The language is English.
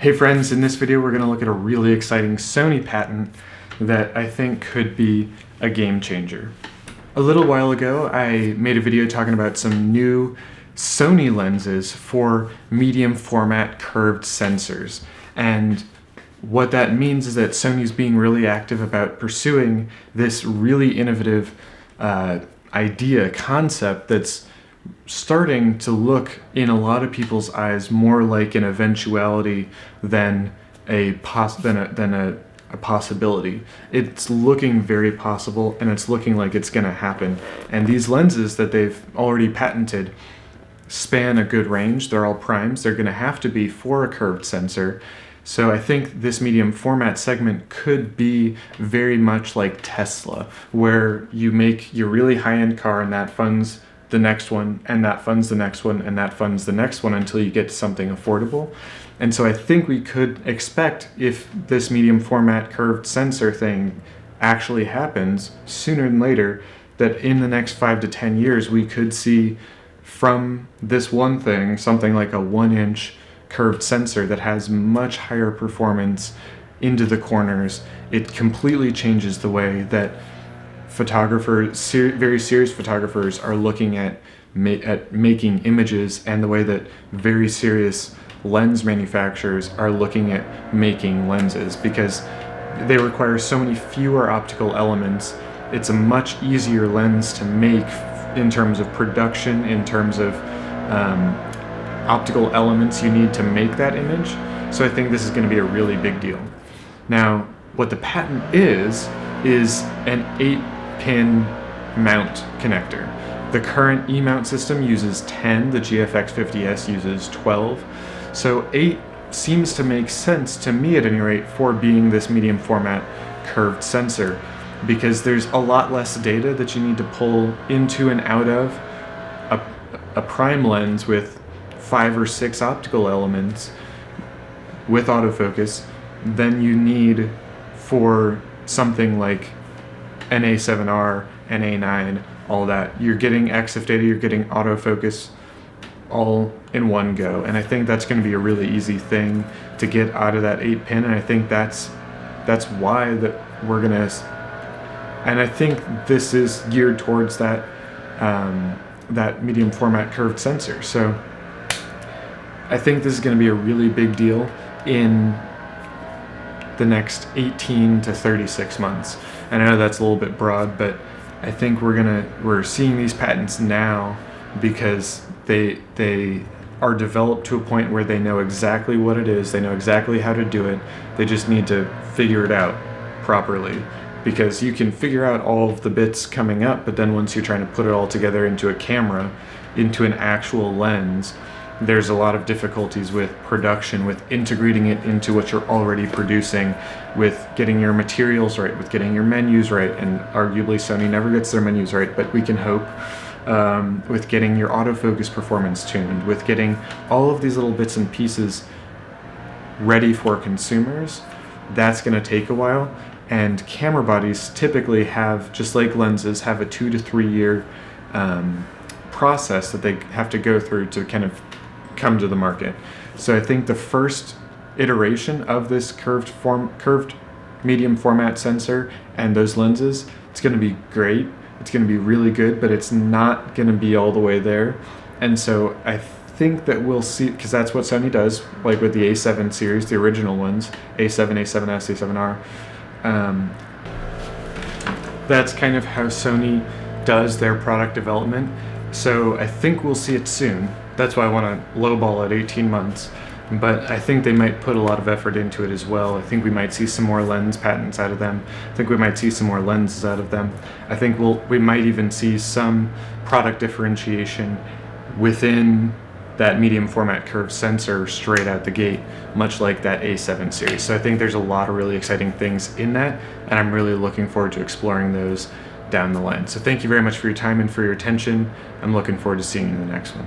Hey friends, in this video we're going to look at a really exciting Sony patent that I think could be a game changer. A little while ago I made a video talking about some new Sony lenses for medium format curved sensors, and what that means is that Sony's being really active about pursuing this really innovative concept that's starting to look in a lot of people's eyes more like an eventuality than a possibility. It's looking very possible, and it's looking like it's going to happen. And these lenses that they've already patented span a good range. They're all primes. They're going to have to be for a curved sensor. So I think this medium format segment could be very much like Tesla, where you make your really high-end car and that funds the next one, and that funds the next one, and that funds the next one until you get to something affordable. And so I think we could expect, if this medium format curved sensor thing actually happens sooner than later, that in the next 5 to 10 years we could see from this one thing something like a 1-inch curved sensor that has much higher performance into the corners. It completely changes the way that photographers, very serious photographers, are looking at making images, and the way that very serious lens manufacturers are looking at making lenses, because they require so many fewer optical elements. It's a much easier lens to make in terms of production, in terms of optical elements you need to make that image. So I think this is going to be a really big deal. Now, what the patent is an 8-pin mount connector. The current E-mount system uses 10, the GFX50S uses 12. So 8 seems to make sense to me, at any rate, for being this medium format curved sensor, because there's a lot less data that you need to pull into and out of a prime lens with 5 or 6 optical elements with autofocus than you need for something like an A7R, an A9, all that. You're getting EXIF data, you're getting autofocus all in one go. And I think that's going to be a really easy thing to get out of that 8-pin, and I think that's why that we're going to, and I think this is geared towards that that medium format curved sensor. So I think this is going to be a really big deal in the next 18 to 36 months. And I know that's a little bit broad, but I think we're seeing these patents now because they are developed to a point where they know exactly what it is, they know exactly how to do it, they just need to figure it out properly. Because you can figure out all of the bits coming up, but then once you're trying to put it all together into a camera, into an actual lens, there's a lot of difficulties with production, with integrating it into what you're already producing, with getting your materials right, with getting your menus right, and arguably Sony never gets their menus right, but we can hope, with getting your autofocus performance tuned, with getting all of these little bits and pieces ready for consumers. That's going to take a while, and camera bodies typically have, just like lenses, have a 2 to 3 year process that they have to go through to kind of come to the market. So I think the first iteration of this curved medium format sensor and those lenses, it's going to be great, it's going to be really good, but it's not going to be all the way there. And so I think that we'll see, because that's what Sony does, like with the A7 series, the original ones, A7, A7S, A7R. That's kind of how Sony does their product development. So I think we'll see it soon. That's why I want to lowball at 18 months. But I think they might put a lot of effort into it as well. I think we might see some more lens patents out of them. I think we might see some more lenses out of them. I think we might even see some product differentiation within that medium format curved sensor straight out the gate, much like that A7 series. So I think there's a lot of really exciting things in that, and I'm really looking forward to exploring those down the line. So thank you very much for your time and for your attention. I'm looking forward to seeing you in the next one.